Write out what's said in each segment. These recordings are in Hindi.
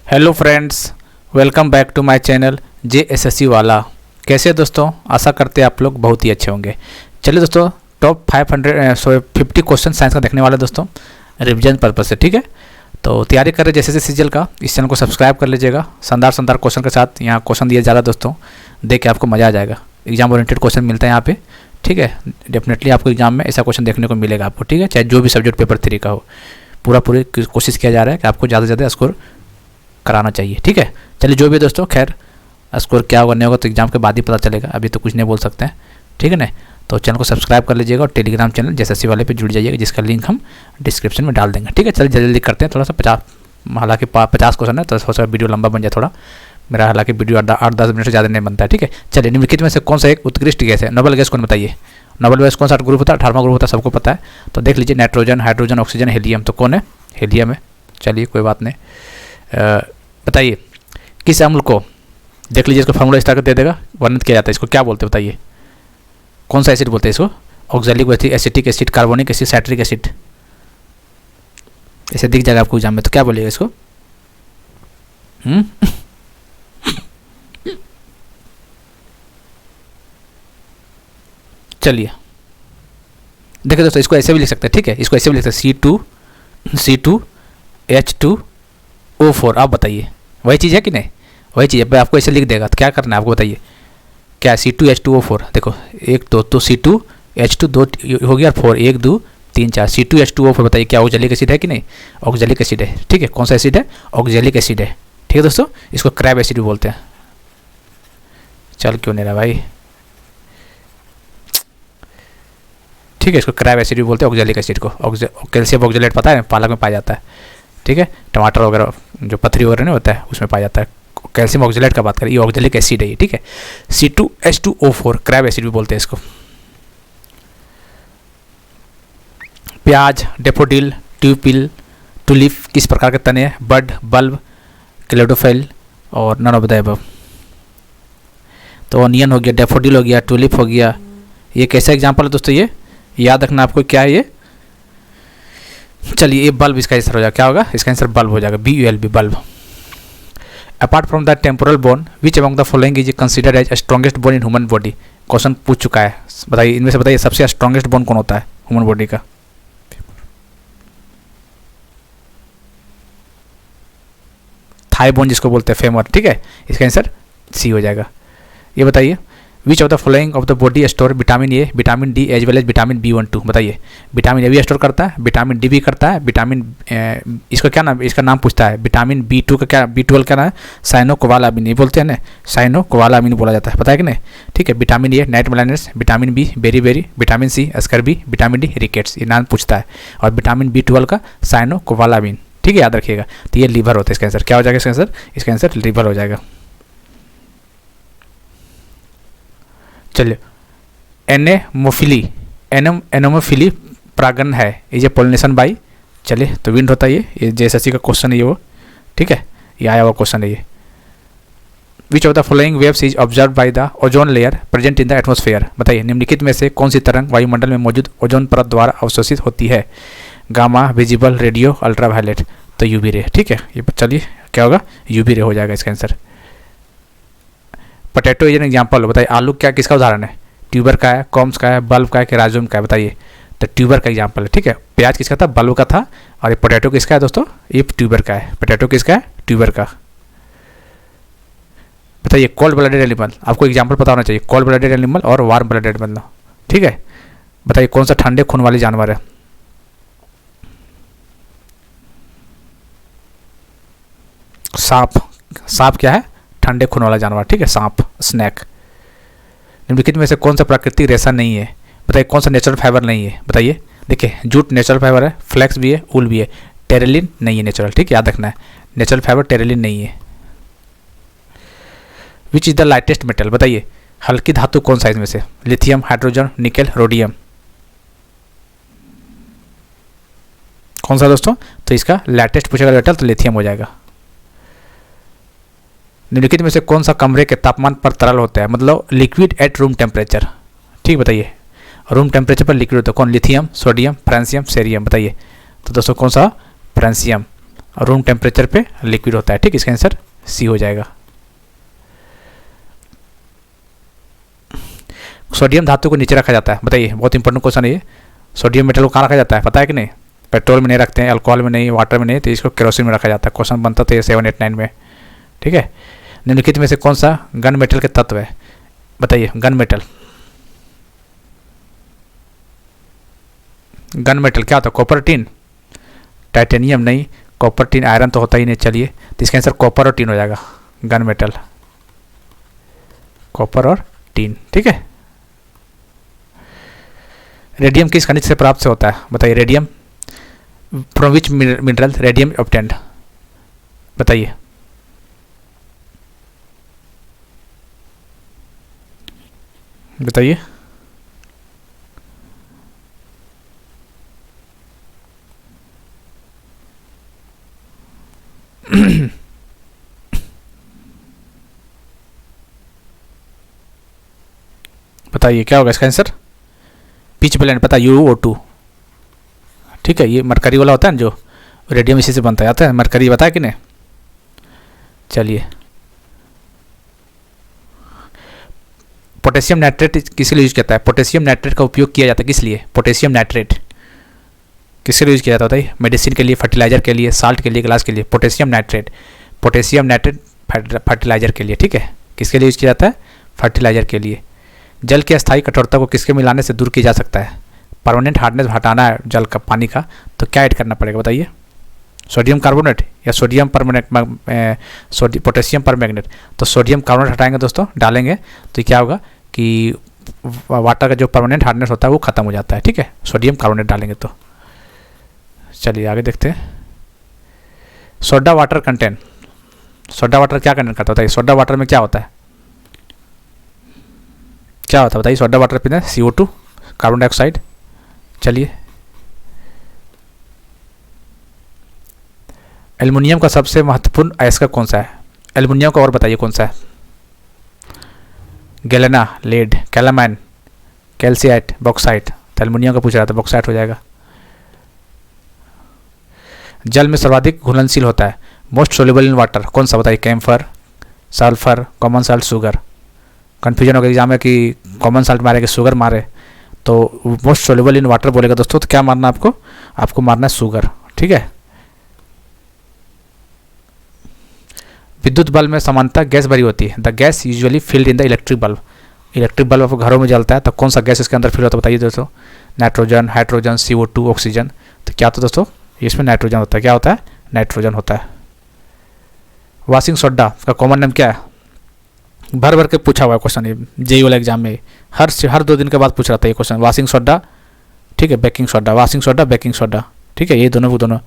Hello friends, welcome back to my channel JSSC वाला। कैसे दोस्तों? आशा करते हैं आप लोग बहुत ही अच्छे होंगे। चलिए दोस्तों, टॉप 50 क्वेश्चन साइंस का देखने वाले दोस्तों, रिवीजन पर्पज से। ठीक है, तो तैयारी कर रहे JSSC CGL का, इस चैनल को सब्सक्राइब कर लीजिएगा। शानदार क्वेश्चन के साथ यहाँ क्वेश्चन दिया जा रहा है दोस्तों, देख के आपको मज़ा आ जाएगा। एग्जाम ओरिएंटेड क्वेश्चन मिलता है यहाँ पे। ठीक है, डेफिनेटली आपको एग्जाम में ऐसा क्वेश्चन देखने को मिलेगा आपको। ठीक है, चाहे जो भी सब्जेक्ट पेपर 3 का हो, पूरी कोशिश किया जा रहा है कि आपको ज़्यादा से ज़्यादा स्कोर कराना चाहिए। ठीक है, चलिए जो भी दोस्तों, खैर स्कोर क्या होगा नहीं होगा तो एग्जाम के बाद ही पता चलेगा, अभी तो कुछ नहीं बोल सकते हैं। ठीक है ना, तो चैनल को सब्सक्राइब कर लीजिएगा और टेलीग्राम चैनल JSSC वाले पे जुड़ जाइएगा, जिसका लिंक हम डिस्क्रिप्शन में डाल देंगे। ठीक है, चलिए जल्दी करते हैं। थोड़ा सा 50, हालांकि 50 क्वेश्चन है तो थोड़ा सा वीडियो लंबा बन जाए थोड़ा मेरा, हालांकि वीडियो 8-10 मिनट से ज़्यादा नहीं बनता है। ठीक है, चलिए निम्नलिखित में से कौन सा एक उत्कृष्ट गैस है? नोबेल गैस कौन बताइए? नोबेल गैस कौन सा ग्रुप होता है? 18वां ग्रुप होता है, सबको पता है। तो देख लीजिए, नाइट्रोजन, हाइड्रोजन, ऑक्सीजन, हीलियम। तो कौन है? हीलियम है। चलिए कोई बात नहीं। बताइए किस अम्ल को, देख लीजिए इसको फॉर्मूला इस तरह का दे देगा, वर्णित किया जाता है। इसको क्या बोलते हैं बताइए? कौन सा एसिड बोलते हैं इसको? Oxalic acid, acetic acid, carbonic acid, citric acid. ऐसे दिख जाएगा आपको एग्जाम में, तो क्या बोलिएगा इसको? चलिए देखिए दोस्तों, इसको ऐसे भी लिख सकते हैं। ठीक है, इसको ऐसे भी लिख सकते हैं, C2H2O4। आप बताइए वही चीज़ है कि नहीं? वही चीज़ है, आपको ऐसे लिख देगा। तो क्या करना है आपको बताइए? क्या C2H2O4, देखो 1 2 तो C2H2 2 हो गया, और 4 1 2 3 4 C2H2O4। बताइए क्या ऑक्सैलिक एसिड है कि नहीं? ऑक्सैलिक एसिड है। ठीक है, कौन सा एसिड है? ऑक्सैलिक एसिड है। ठीक है दोस्तों, इसको क्रैब एसिड भी बोलते हैं। चल क्यों नहीं रहा भाई? ठीक है, इसको क्रैब एसिड भी बोलते हैं, ऑक्सैलिक एसिड को। कैल्शियम ऑक्सैलेट पता है, पालक में पाया जाता है। ठीक है, टमाटर वगैरह जो पथरी वगैरह नहीं होता है उसमें पाया जाता है। कैल्शियम ऑक्सैलेट का बात करें, ये ऑक्सैलिक एसिड है ये। ठीक है, C2H2O4 क्रैब एसिड भी बोलते हैं इसको। प्याज, डेफोडिल, ट्यूपिल, टुलिप किस प्रकार के तने हैं? बड, बल्ब, क्लेडोफाइल और नन ऑफ द अबव। तो ऑनियन हो गया, डेफोडिल हो गया, टुलिप हो गया। ये कैसा एग्जाम्पल है दोस्तों? ये याद रखना आपको, क्या है ये? चलिए ये बल्ब, इसका आंसर हो जाएगा, क्या होगा? इसका आंसर बल्ब हो जाएगा, BULB, bulb. Apart from the temporal bone, which among the following is considered as strongest bone in human body? Question पूछ चुका है, बताइए इनमें से बताइए सबसे स्ट्रॉन्गेस्ट बोन कौन होता है ह्यूमन बॉडी का? थाई बोन जिसको बोलते हैं, फेमर। ठीक है, इसका आंसर C हो जाएगा। ये बताइए, which of the following of the body store vitamin A, vitamin D as well as vitamin B12? बताइए, विटामिन A भी स्टोर करता है, विटामिन D भी करता है, विटामिन इसका क्या नाम, इसका नाम पूछता है। विटामिन B2 का क्या, B12 क्या नाम है? साइनोकोबालामिन, ये बोलते हैं ना, साइनोकोबालामिन बोला जाता है, पता है कि नहीं? ठीक है, विटामिन A नाइट मेलानिस, vitamin B beri, vitamin C scurvy, vitamin D rickets, ये नाम पूछता है। और विटामिन B12 का साइनोकोबालामिन। ठीक है, याद रखिएगा। तो ये लीवर होता है, इसका आंसर क्या हो जाएगा? इसका आंसर, इसका आंसर लीवर हो जाएगा। चलिए, एनेमोफिली प्रागन है, ये पोलिनेशन बाई। चलिए, तो विंड होता है ये JSSC का क्वेश्चन है ये वो। ठीक है, ये आया हुआ क्वेश्चन है ये। विच of the following waves is observe by the ozone layer present in the atmosphere? बताइए निम्नलिखित में से कौन सी तरंग वायुमंडल में मौजूद ओजोन परत द्वारा अवशोषित होती है? Gamma, visible, radio, ultraviolet. तो UV रे। ठीक है, ये चलिए क्या होगा? UV रे हो जाएगा इसका answer. Potato as an example, बताइए आलू क्या, किसका उदाहरण है? ट्यूबर का है, कॉम्स का है, बल्ब का है कि राइजोम का है? बताइए। तो ट्यूबर का एग्जाम्पल है। ठीक है, प्याज किसका था? बल्ब का था। और ये पोटैटो किसका है दोस्तों? ये ट्यूबर का है। पोटैटो किसका है? ट्यूबर का। बताइए कोल्ड ब्लडेड एनिमल, आपको एग्जाम्पल पता होना चाहिए, कोल्ड ब्लडेड एनिमल और वार्म ब्लडेड एनिमल। ठीक है, बताइए कौन सा ठंडे खून वाली जानवर है? सांप। सांप क्या है? ठंडे खून वाला जानवर। ठीक है, सांप, स्नैक। निम्नलिखित में से कौन सा प्राकृतिक रेशा नहीं है? बताइए कौन सा नेचुरल फाइबर नहीं है? बताइए। देखिए, जूट नेचुरल फाइबर है, फ्लैक्स भी है, ऊल भी है, टेरेलिन नहीं है नेचुरल। ठीक है, याद रखना है, नेचुरल फाइबर टेरेलिन नहीं है। Which is the lightest metal? बताइए हल्की धातु कौन सा इसमें से? Lithium, hydrogen, nickel, rhodium. कौन सा दोस्तों? तो इसका लाइटेस्ट पूछेगा मेटल तो लिथियम हो जाएगा। निम्नलिखित में से कौन सा कमरे के तापमान पर तरल होता है? मतलब लिक्विड एट रूम टेम्परेचर। ठीक, बताइए रूम टेम्परेचर पर लिक्विड होता है कौन? Lithium, sodium, francium, cerium. बताइए। तो दोस्तों कौन सा? फ्रांसियम। रूम टेम्परेचर पे लिक्विड होता है। ठीक, इसका आंसर सी हो जाएगा। सोडियम धातु को नीचे रखा जाता है, बताइए, बहुत इंपॉर्टेंट क्वेश्चन है ये। सोडियम मेटल को कहाँ रखा जाता है पता है कि नहीं? पेट्रोल में नहीं रखते हैं, अल्कोहल में नहीं, वाटर में नहीं, तो इसको केरोसिन में रखा जाता है। क्वेश्चन बनता था ये 7, 8, 9 में। ठीक है, निम्नलिखित में से कौन सा गन मेटल के तत्व है? बताइए, गन मेटल। गन मेटल क्या होता है? कॉपर, टिन, टाइटेनियम नहीं, कॉपर, टिन, आयरन तो होता ही नहीं। चलिए, तो इसका आंसर कॉपर और टिन हो जाएगा। गन मेटल, कॉपर और टिन। ठीक है। रेडियम किस खनिज से प्राप्त से होता है? बताइए, radium from which mineral radium obtained? बताइए। बताइए। बताइए क्या होगा इसका आंसर? पिच ब्लेंड, पता है, UO2। ठीक है, ये मरकरी वाला होता है ना जो, रेडियम इसी से बनता है, आता है मरकरी, बताया कि नहीं? चलिए, पोटेशियम नाइट्रेट किस लिए यूज करता है? पोटेशियम नाइट्रेट का उपयोग किया जाता है किस लिए? पोटेशियम नाइट्रेट किसके लिए यूज किया जाता है? मेडिसिन के लिए, फर्टिलाइजर के लिए, साल्ट के लिए, ग्लास के लिए। पोटेशियम नाइट्रेट फर्टिलाइजर के लिए। ठीक है, किसके लिए यूज किया जाता है? फर्टिलाइजर के लिए। जल की अस्थायी कठोरता को किसके मिलाने से दूर किया जा सकता है? परमानेंट हार्डनेस हटाना है जल का, पानी का, तो क्या ऐड करना पड़ेगा? बताइए। सोडियम कार्बोनेट या सोडियम परमैंगनेट, पोटेशियम परमैंगनेट। तो सोडियम कार्बोनेट हटाएंगे दोस्तों, डालेंगे, तो क्या होगा कि वाटर का जो परमानेंट हार्डनेस होता है वो खत्म हो जाता है। ठीक है, सोडियम कार्बोनेट डालेंगे तो। चलिए आगे देखते हैं। Soda water content, soda water क्या कंटेंट करता है? बताइए, सोडा वाटर में क्या होता है? क्या होता है बताइए? सोडा वाटर पीते हैं, CO2, कार्बन डाइऑक्साइड। चलिए, एल्युमिनियम का सबसे महत्वपूर्ण अयस्क कौन सा है? एल्युमिनियम का और बताइए कौन सा है? Galena, lead, calamine, calcite, bauxite. तो एल्युमिनियम का पूछ रहा था, बॉक्साइट हो जाएगा। जल में सर्वाधिक घुलनशील होता है, मोस्ट सोल्यूबल इन वाटर, कौन सा? बताइए। Camphor, sulphur, common salt, sugar. Confusion होगा एग्जाम में कि कॉमन साल्ट मारे कि शुगर मारे, तो मोस्ट सोल्यूबल इन वाटर बोलेगा दोस्तों, तो क्या मारना आपको? आपको मारना है शुगर। ठीक है। विद्युत बल्ब में सामान्यतः गैस भरी होती है, the gas usually filled in the electric bulb. Electric bulb आपको घरों में जलता है, तो कौन सा गैस इसके अंदर फिल होता है? बताइए दोस्तों। Nitrogen, hydrogen, CO2, oxygen. तो क्या होता है दोस्तों? इसमें नाइट्रोजन होता है। क्या होता है? नाइट्रोजन होता है। वॉशिंग सोडा का कॉमन नेम क्या है? भर भर के पूछा हुआ है क्वेश्चन, ये JEE वाला एग्जाम में हर 2 दिन के बाद पूछ रहा था ये क्वेश्चन। वॉशिंग सोडा, ठीक है, baking soda, washing soda, baking soda. ठीक है, ये दोनों को दोनों।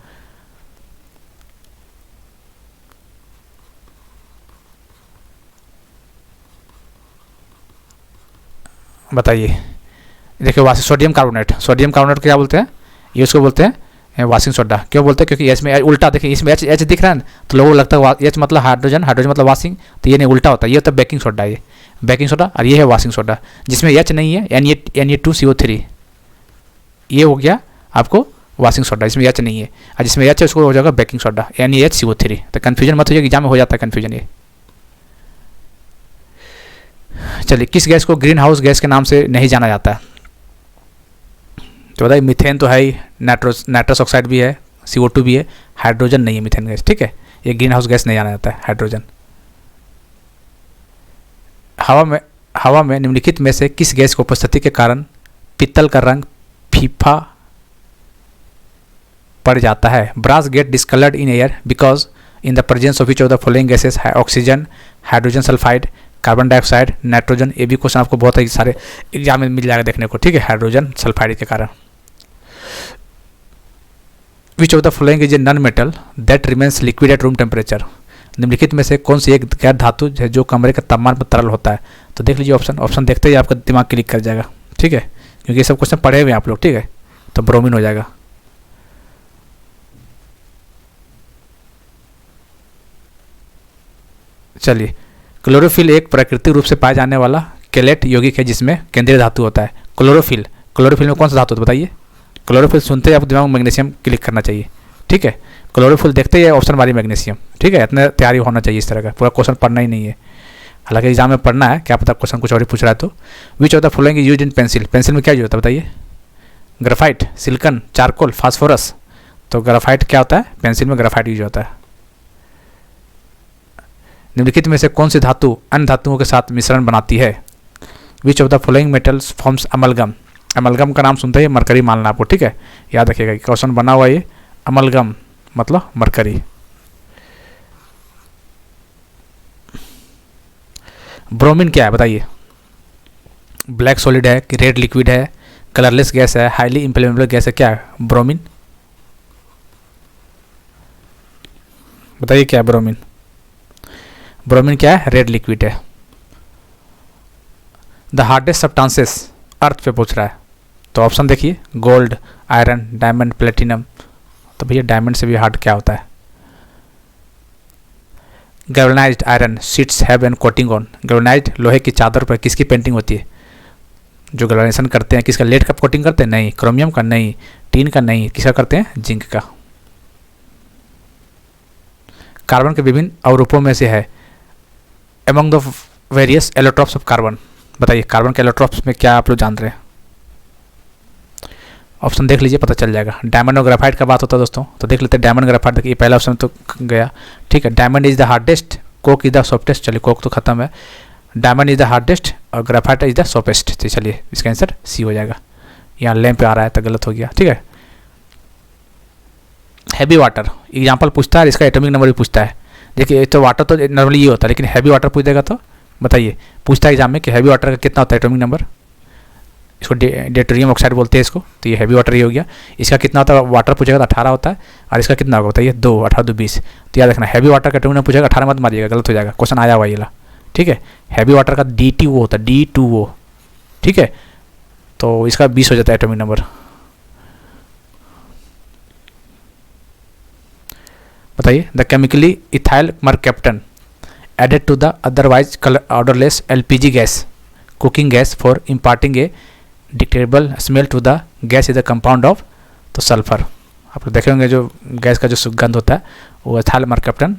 बताइए। देखिए, सोडियम कार्बोनेट, सोडियम कार्बोनेट क्या बोलते हैं? ये उसको बोलते हैं वॉशिंग सोडा। क्यों बोलते हैं? क्योंकि एच में उल्टा, देखिए इसमें एच दिख रहा है ना, तो लोगों को लगता है एच मतलब हाइड्रोजन, हाइड्रोजन मतलब वॉशिंग, तो ये नहीं, उल्टा होता है। ये होता है बेकिंग सोडा, ये बेकिंग सोडा, और ये है वॉशिंग सोडा। जिसमें एच नहीं है, Na2CO3, ये हो गया आपको वॉशिंग सोडा, इसमें एच नहीं है। और जिसमें एच है उसको हो जाएगा बेकिंग सोडा, NaHCO3। तो कन्फ्यूजन मत हो जाएगा, एग्जाम में हो जाता है कन्फ्यूजन ये। चलिए, किस गैस को ग्रीन हाउस गैस के नाम से नहीं जाना जाता है? तो बताइए, मीथेन तो है ही, नाइट्रस ऑक्साइड भी है, CO2 भी है, हाइड्रोजन नहीं है मीथेन गैस। ठीक है, ये ग्रीन हाउस गैस नहीं जाना जाता है, हाइड्रोजन। हवा में निम्नलिखित में से किस गैस की उपस्थिति के कारण पीतल का रंग फीका पड़ जाता है? Brass get discoloured in air because in the presence of which of the following gases है? Oxygen, hydrogen sulphide, carbon dioxide, nitrogen. ये भी क्वेश्चन आपको बहुत सारे एग्जाम में मिल जाएगा देखने को। ठीक है, हाइड्रोजन सल्फाइड के कारण। विच of the following is a non metal that remains liquid at room temperature? निम्नलिखित में से कौन सी एक गैर धातु है जो कमरे के तापमान पर तरल होता है? तो देख लीजिए ऑप्शन देखते ही आपका दिमाग क्लिक कर जाएगा। ठीक है, क्योंकि ये सब क्वेश्चन पढ़े हुए हैं आप लोग। ठीक है, तो ब्रोमीन हो जाएगा। चलिए, क्लोरोफिल एक प्राकृतिक रूप से पाया जाने वाला केलेट यौगिक है जिसमें केंद्रीय धातु होता है। क्लोरोफिल में कौन सा धातु होता है? बताइए। क्लोरोफिल सुनते ही आपको दिमाग में मैग्नीशियम क्लिक करना चाहिए। ठीक है। क्लोरोफिल देखते ही ऑप्शन वाली मैग्नीशियम, ठीक है। इतने तैयारी होना चाहिए इस तरह का, पूरा क्वेश्चन पढ़ना ही नहीं है, हालांकि एग्जाम में पढ़ना है, क्या पता क्वेश्चन कुछ और ही पूछ रहा है। तो विच of the following is used in pencil, pencil में क्या यूज होता है बताइए? Graphite, silicon, charcoal, phosphorus. तो ग्राफाइट क्या होता है? पेंसिल में ग्राफाइट यूज होता है। निम्नलिखित में से कौन सी धातु अन्य धातुओं के साथ मिश्रण बनाती है? Which of the following metals forms amalgam, amalgam का नाम सुनते ही मरकरी मानना आपको, ठीक है, याद रखिएगा। क्वेश्चन बना हुआ ये अमलगम मतलब मरकरी। ब्रोमीन क्या है बताइए? ब्लैक सॉलिड है, रेड लिक्विड है, कलरलेस गैस है, हाईली इम्प्लेमेबल गैस है, क्या है ब्रोमीन? बताइए क्या है ब्रोमीन? ब्रोमीन क्या है? रेड लिक्विड है। द हार्डेस्ट सब्सटेंसेस अर्थ पे पूछ रहा है, तो ऑप्शन देखिए, गोल्ड, आयरन, डायमंड, प्लेटिनम। तो भैया डायमंड से भी हार्ड क्या होता है? Galvanised iron sheets have an coating on, galvanised लोहे की चादर पर किसकी पेंटिंग होती है? जो गैल्वेनाइजेशन करते हैं किसका? लेड का कोटिंग करते हैं? नहीं। क्रोमियम का? नहीं। टीन का? नहीं। किसका करते हैं? जिंक का। कार्बन के विभिन्न अवरूपों में से है among the various allotropes of carbon, बताइए कार्बन के एलोट्रॉप्स में क्या आप लोग जान रहे हैं? ऑप्शन देख लीजिए, पता चल जाएगा। डायमंड और ग्राफाइट का बात होता है दोस्तों, तो देख लेते हैं डायमंड ग्राफाइट। देखिए पहला ऑप्शन तो गया, ठीक है। Diamond is the hardest, Coke is the softest, चलिए कोक तो खत्म है। डायमंड इज द हार्डेस्ट और ग्राफाइट इज द सॉफ्टेस्ट, तो चलिए इसका आंसर सी हो जाएगा। यहाँ लैम्प पे आ रहा है तो गलत हो गया, ठीक है। हैवी वाटर एग्जाम्पल पूछता है, इसका एटॉमिक नंबर भी पूछता है। देखिए तो वाटर तो नॉर्मली ये होता है, लेकिन हैवी वाटर पूछ देगा तो बताइए, पूछता है एग्जाम में कि हैवी वाटर का कितना होता है एटॉमिक नंबर? इसको डेटोरियम ऑक्साइड बोलते हैं इसको, तो ये हैवी वाटर ही हो गया। इसका कितना होता है वाटर पूछेगा तो 18 होता है, और इसका कितना होगा बताइए? 2, 18 2 20। तो याद रखना हैवी वाटर का एटॉमिक नंबर पूछेगा 18 मत मारिएगा, गलत हो जाएगा, क्वेश्चन आया हुआ ये, ठीक है। हैवी वाटर का D2O होता है, D2O, ठीक है। तो इसका 20 हो जाता है एटॉमिक नंबर। बताइए the chemically ethyl mercaptan added to the otherwise odourless LPG gas cooking gas for imparting a detectable smell to the gas is the compound of, तो सल्फर। आप लोग देखे होंगे जो गैस का जो सुगंध होता है वो इथाइल मरकैप्टन,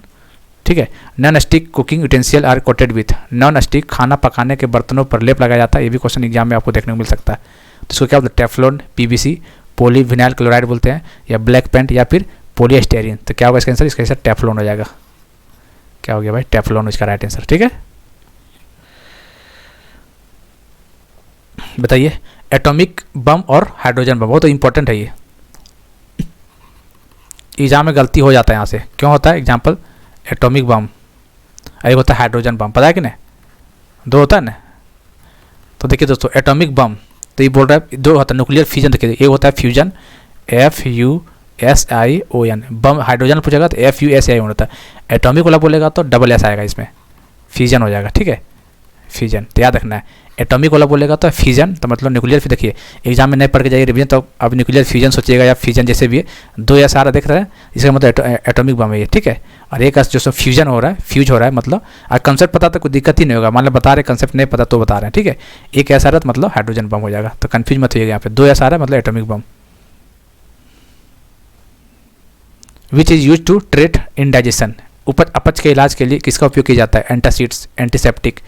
ठीक है। Non stick cooking utensil are coated with, non stick खाना पकाने के बर्तनों पर लेप लगाया जाता है, ये भी क्वेश्चन एग्जाम में आपको देखने को मिल सकता है। तो इसको क्या बोलते हैं? टेफ्लॉन, PVC, पॉलीविनाइल क्लोराइड बोलते हैं, या ब्लैक पेंट, या फिर पॉलीस्टाइरीन। तो क्या होगा इसका आंसर? इसका आंसर टेफ्लॉन हो जाएगा। क्या हो गया भाई? टेफ्लॉन इसका राइट आंसर, ठीक है। बताइए एटॉमिक बम और हाइड्रोजन बम, बहुत तो इंपॉर्टेंट है ये, एग्जाम में गलती हो जाता है यहाँ से। क्यों होता है? एग्जाम्पल एटॉमिक बम, एक होता है हाइड्रोजन बम, पता है कि नहीं? 2 होता है ना। तो देखिए दोस्तों एटॉमिक बम, तो ये बोल रहा है 2 होता है न्यूक्लियर फ्यूजन, देखिए एक होता है फ्यूजन FUSION, बम हाइड्रोजन पूछेगा तो FUSION होता है। एटॉमिक वाला बोलेगा तो डबल S आएगा, इसमें फ्यूजन हो जाएगा, ठीक है, फ्यूजन। तो याद रखना है, एटॉमिक वाला बोलेगा तो फ्यूजन, तो मतलब न्यूक्लियर। फिर देखिए एग्जाम में नहीं पढ़ के जाइए रिवीजन, तो अब न्यूक्लियर फ्यूजन सोचिएगा या फ्यूजन जैसे भी है, 2 या सारा देख रहे हैं, इसका मतलब एटॉमिक बम है ये, ठीक है। और एक जो फ्यूजन हो रहा है, फ्यूज हो रहा है, मतलब और कंसेप्ट पता तो कोई दिक्कत ही नहीं होगा, मान लो बता रहे कंसेप्ट नहीं पता तो बता रहे हैं, ठीक है। एक ऐसा रहा तो मतलब हाइड्रोजन बम हो जाएगा, तो कन्फ्यूज मत होइएगा यहाँ पे, 2 या सारा मतलब atomic bomb. Which is use to treat indigestion, अपच के इलाज के लिए किसका उपयोग किया जाता है? Antacids, antiseptic,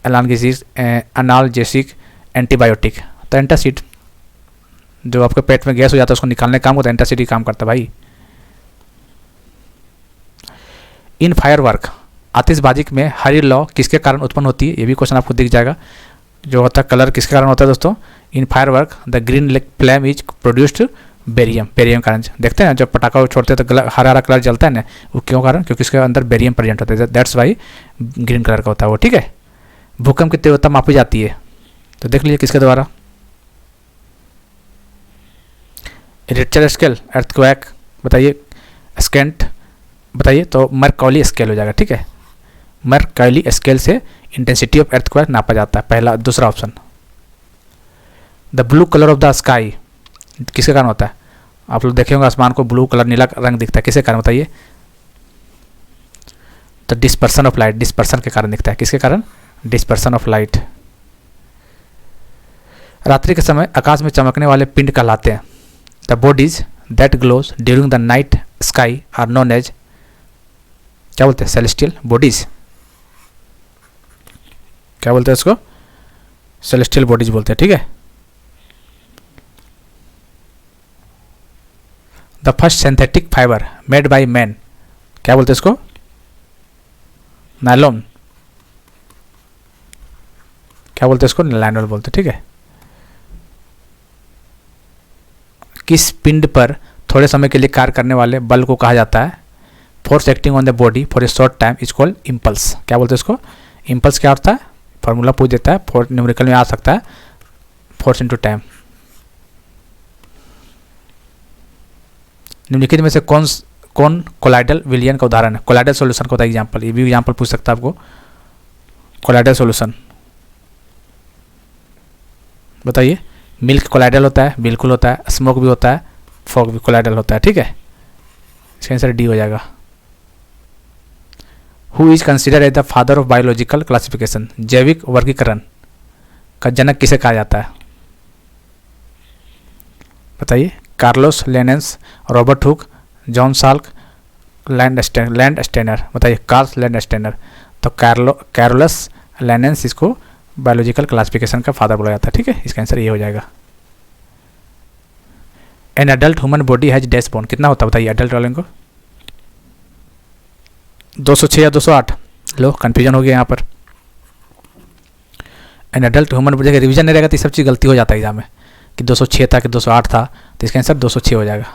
analgesic, antibiotic. तो एंटासिड जो आपके पेट में गैस हो जाता है उसको निकालने का काम होता है, एंटासिड ही काम करता है भाई। इन फायरवर्क, आतिशबाजी में हरी लौ किसके कारण उत्पन्न होती है? ये भी क्वेश्चन आपको दिख जाएगा। जो होता है कलर किसके कारण होता है दोस्तों? In firework the green flame is produced barium, barium कारण। देखते हैं जब पटाखा छोड़ते हैं तो हरा हरा कलर जलता है ना, वो क्यों कारण? क्योंकि इसके अंदर बेरियम प्रेजेंट होता है, दैट्स वाई ग्रीन कलर का होता है वो, ठीक है। भूकंप की तीव्रता मापी जाती है, तो देख लीजिए किसके द्वारा? रिक्टर स्केल, अर्थक्वेक, बताइए स्केंट, बताइए तो मरकौली स्केल हो जाएगा, ठीक है। मरकौली स्केल से इंटेंसिटी ऑफ अर्थक्वेक नापा जाता है, पहला। दूसरा option the blue colour of the sky किसके कारण होता है? आप लोग देखे होंगे आसमान को ब्लू कलर, नीला रंग दिखता है, किसके कारण बताइए? तो डिस्पर्सन ऑफ लाइट, डिस्पर्सन के कारण दिखता है, किसके कारण? Dispersion of light. रात्रि के समय आकाश में चमकने वाले पिंड कहलाते हैं the bodies that glows during the night sky are known as, क्या बोलते हैं, सेलेस्टियल बॉडीज। क्या बोलते हैं इसको, सेलेस्टियल बॉडीज बोलते हैं, ठीक है। The first synthetic fibre made by man, क्या बोलते हैं इसको, नायलॉन, क्या बोलते हैं इसको, नायलॉन बोलते हैं, ठीक है। किस पिंड पर थोड़े समय के लिए कार्य करने वाले बल को कहा जाता है, force acting on the body for a short time is called impulse. क्या बोलते हैं इसको, इम्पल्स क्या होता है, फॉर्मूला पूछ देता है, फोर्स न्यूमेरिकल में आ सकता है, फोर्स इनटू टाइम। निम्नलिखित में से कौन कोलाइडल विलयन का उदाहरण है, कोलाइडल सॉल्यूशन का होता है एग्जाम्पल, ये भी एग्जाम्पल पूछ सकता है आपको, कोलाइडल सॉल्यूशन बताइए। मिल्क कोलाइडल होता है, बिल्कुल होता है, स्मोक भी होता है, फॉग भी कोलाइडल होता है, ठीक है। इसका आंसर डी हो जाएगा। Who is consider as the father of biological classification, जैविक वर्गीकरण का जनक किसे कहा जाता है, बताइए। Carlos Linnaeus, Robert Hooke, John Salk, Landsteiner, बताइए। Karl Landsteiner. तो कैरोलस लिनेंस इसको बायोलॉजिकल क्लासिफिकेशन का फादर बोला जाता है, ठीक है। इसका आंसर ये हो जाएगा। An adult human body has dash bone, कितना होता है बताइए एडल्ट वाले को, 206 या 208, लो कन्फ्यूजन हो गया यहाँ पर। एन एडल्ट ह्यूमन बॉडी का रिवीजन नहीं रहेगा तो ये सब चीज़ गलती हो जाता है एग्जाम में, कि 206 था कि 208 था, तो इसका आंसर 206 हो जाएगा।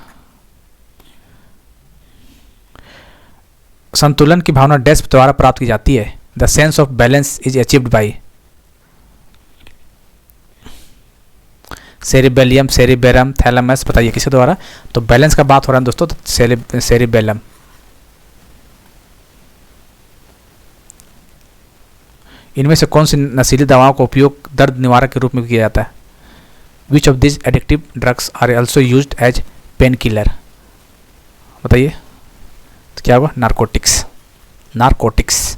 संतुलन की भावना डैश द्वारा प्राप्त की जाती है, the sense of balance is achieved by, cerebellum, cerebrum, thalamus, बताइए किसके द्वारा। तो बैलेंस का बात हो रहा है दोस्तों, तो सेरिबेलम। इनमें से कौन सी नशीली दवाओं का उपयोग दर्द निवारक के रूप में किया जाता है, which of this addictive drugs are also used as painkiller, बताइए। तो क्या होगा, नारकोटिक्स, नारकोटिक्स।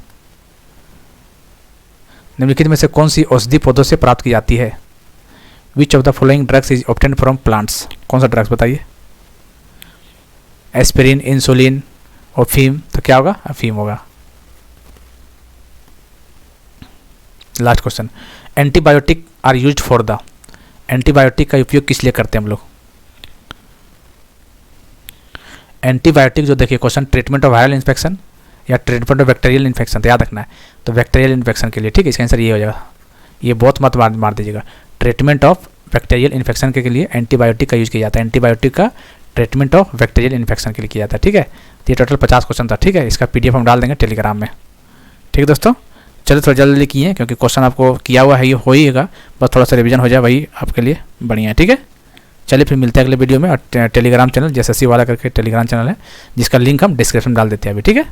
निम्नलिखित में से कौन सी औषधि पौधों से प्राप्त की जाती है, which of the following drugs is obtained from plants, कौन सा ड्रग्स बताइए। एस्पिरिन, इंसुलिन, अफीम, तो क्या होगा, अफीम होगा। Last question, antibiotic are used for the, antibiotic का उपयोग किस लिए करते हैं हम लोग। एंटीबायोटिक जो देखिए question, treatment of viral infection या ट्रीटमेंट ऑफ बैक्टीरियल इन्फेक्शन, तो याद रखना है, तो बैक्टीरियल इन्फेक्शन के लिए, ठीक है। इसका आंसर ये हो जाएगा, ये बहुत मत मार दीजिएगा। ट्रीटमेंट ऑफ बैक्टीरियल इन्फेक्शन के लिए एंटीबायोटिक का यूज किया जाता है, एंटीबायोटिक का ट्रीटमेंट ऑफ बैक्टीरियल इन्फेक्शन के लिए किया जाता है, ठीक है। तो ये टोटल 50 क्वेश्चन था, ठीक है। इसका PDF हम डाल देंगे टेलीग्राम में, ठीक है दोस्तों। चलो थोड़ा जल्दी किए क्योंकि क्वेश्चन आपको किया हुआ है, ये हो ही होगा, बस थोड़ा सा रिवीजन हो जाए वही आपके लिए बढ़िया है, ठीक है। चलिए फिर मिलते हैं अगले वीडियो में। और टेलीग्राम चैनल JSSC वाला करके टेलीग्राम चैनल है, जिसका लिंक हम डिस्क्रिप्शन में डाल देते हैं अभी, ठीक है।